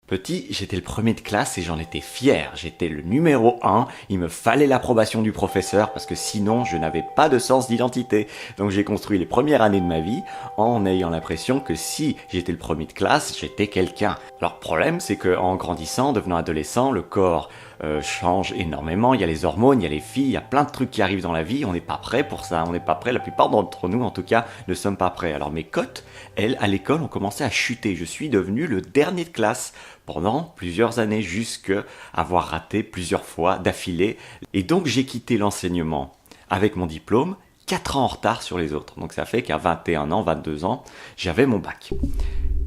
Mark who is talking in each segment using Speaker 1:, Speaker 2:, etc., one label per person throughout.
Speaker 1: Petit, j'étais le premier de classe et j'en étais fier. J'étais le numéro 1, il me fallait l'approbation du professeur parce que sinon je n'avais pas de sens d'identité. Donc j'ai construit les premières années de ma vie en ayant l'impression que si j'étais le premier de classe, j'étais quelqu'un. Alors le problème c'est qu'en grandissant, devenant adolescent, le corps change énormément, il y a les hormones, il y a les filles, il y a plein de trucs qui arrivent dans la vie, on n'est pas prêt pour ça, on n'est pas prêt, la plupart d'entre nous en tout cas ne sommes pas prêts. Alors mes cotes, elles, à l'école, ont commencé à chuter, je suis devenu le dernier de classe pendant plusieurs années, jusqu'à avoir raté plusieurs fois d'affilée, et donc j'ai quitté l'enseignement avec mon diplôme 4 ans en retard sur les autres, donc ça fait qu'à 21 ans, 22 ans, j'avais mon bac.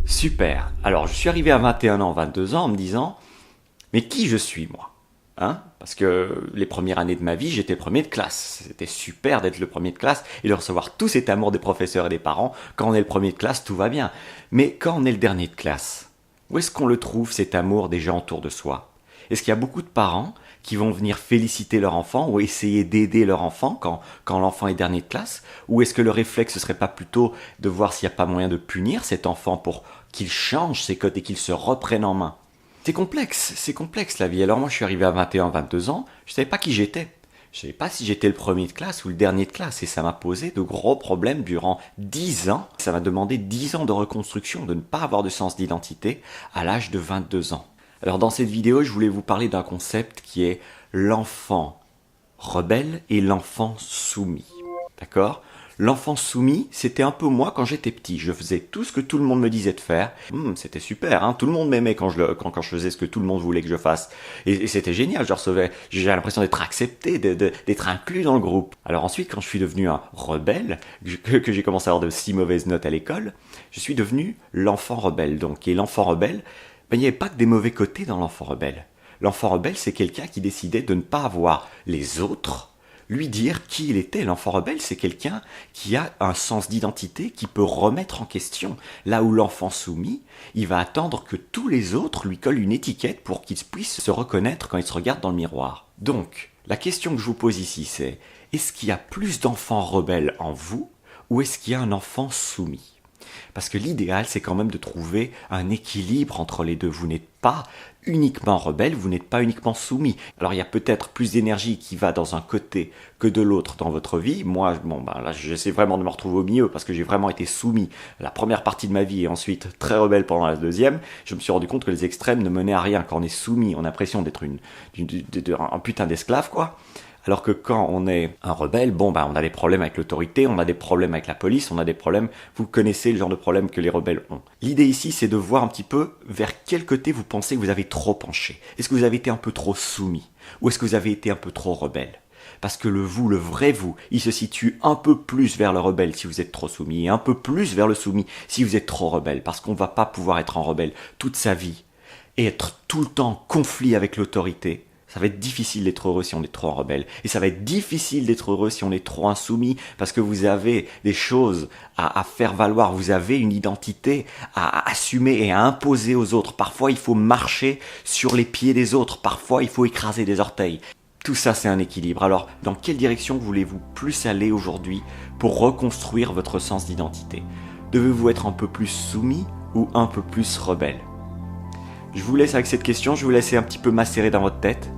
Speaker 1: Super. Alors je suis arrivé à 21 ans, 22 ans en me disant, mais qui je suis moi ? Parce que les premières années de ma vie, j'étais le premier de classe. C'était super d'être le premier de classe et de recevoir tout cet amour des professeurs et des parents. Quand on est le premier de classe, tout va bien. Mais quand on est le dernier de classe, où est-ce qu'on le trouve, cet amour des gens autour de soi ? Est-ce qu'il y a beaucoup de parents qui vont venir féliciter leur enfant ou essayer d'aider leur enfant quand l'enfant est dernier de classe ? Ou est-ce que le réflexe, ce serait pas plutôt de voir s'il n'y a pas moyen de punir cet enfant pour qu'il change ses codes et qu'il se reprenne en main ? C'est complexe la vie. Alors moi je suis arrivé à 21, 22 ans, je savais pas qui j'étais. Je savais pas si j'étais le premier de classe ou le dernier de classe et ça m'a posé de gros problèmes durant 10 ans. Ça m'a demandé 10 ans de reconstruction, de ne pas avoir de sens d'identité à l'âge de 22 ans. Alors dans cette vidéo, je voulais vous parler d'un concept qui est l'enfant rebelle et l'enfant soumis. D'accord ? L'enfant soumis, c'était un peu moi quand j'étais petit. Je faisais tout ce que tout le monde me disait de faire. C'était super, hein. Tout le monde m'aimait quand je faisais ce que tout le monde voulait que je fasse. Et c'était génial, j'ai l'impression d'être accepté, d'être inclus dans le groupe. Alors ensuite, quand je suis devenu un rebelle, que j'ai commencé à avoir de si mauvaises notes à l'école, je suis devenu l'enfant rebelle. Donc, et l'enfant rebelle, il n'y avait pas que des mauvais côtés dans l'enfant rebelle. L'enfant rebelle, c'est quelqu'un qui décidait de ne pas avoir les autres lui dire qui il était. L'enfant rebelle, c'est quelqu'un qui a un sens d'identité, qui peut remettre en question. Là où l'enfant soumis, il va attendre que tous les autres lui collent une étiquette pour qu'il puisse se reconnaître quand il se regarde dans le miroir. Donc, la question que je vous pose ici, c'est est-ce qu'il y a plus d'enfants rebelles en vous ou est-ce qu'il y a un enfant soumis ? Parce que l'idéal, c'est quand même de trouver un équilibre entre les deux. Vous n'êtes pas uniquement rebelle, vous n'êtes pas uniquement soumis. Alors il y a peut-être plus d'énergie qui va dans un côté que de l'autre dans votre vie. Moi, là, j'essaie vraiment de me retrouver au milieu parce que j'ai vraiment été soumis la première partie de ma vie et ensuite très rebelle pendant la deuxième. Je me suis rendu compte que les extrêmes ne menaient à rien. Quand on est soumis, on a l'impression d'être un putain d'esclave, quoi. Alors que quand on est un rebelle, on a des problèmes avec l'autorité, on a des problèmes avec la police, on a des problèmes, vous connaissez le genre de problèmes que les rebelles ont. L'idée ici, c'est de voir un petit peu vers quel côté vous pensez que vous avez trop penché. Est-ce que vous avez été un peu trop soumis ? Ou est-ce que vous avez été un peu trop rebelle ? Parce que le vrai vous, il se situe un peu plus vers le rebelle si vous êtes trop soumis, et un peu plus vers le soumis si vous êtes trop rebelle. Parce qu'on ne va pas pouvoir être en rebelle toute sa vie et être tout le temps en conflit avec l'autorité. Ça va être difficile d'être heureux si on est trop rebelle. Et ça va être difficile d'être heureux si on est trop insoumis parce que vous avez des choses à faire valoir. Vous avez une identité à assumer et à imposer aux autres. Parfois, il faut marcher sur les pieds des autres. Parfois, il faut écraser des orteils. Tout ça, c'est un équilibre. Alors, dans quelle direction voulez-vous plus aller aujourd'hui pour reconstruire votre sens d'identité ? Devez-vous être un peu plus soumis ou un peu plus rebelle ? Je vous laisse avec cette question. Je vous laisse un petit peu macérer dans votre tête.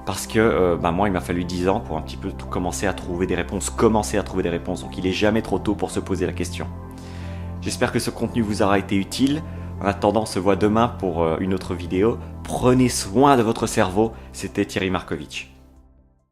Speaker 1: Parce que moi, il m'a fallu 10 ans pour un petit peu tout commencer à trouver des réponses. Donc il n'est jamais trop tôt pour se poser la question. J'espère que ce contenu vous aura été utile. En attendant, on se voit demain pour une autre vidéo. Prenez soin de votre cerveau. C'était Thierry Markovitch.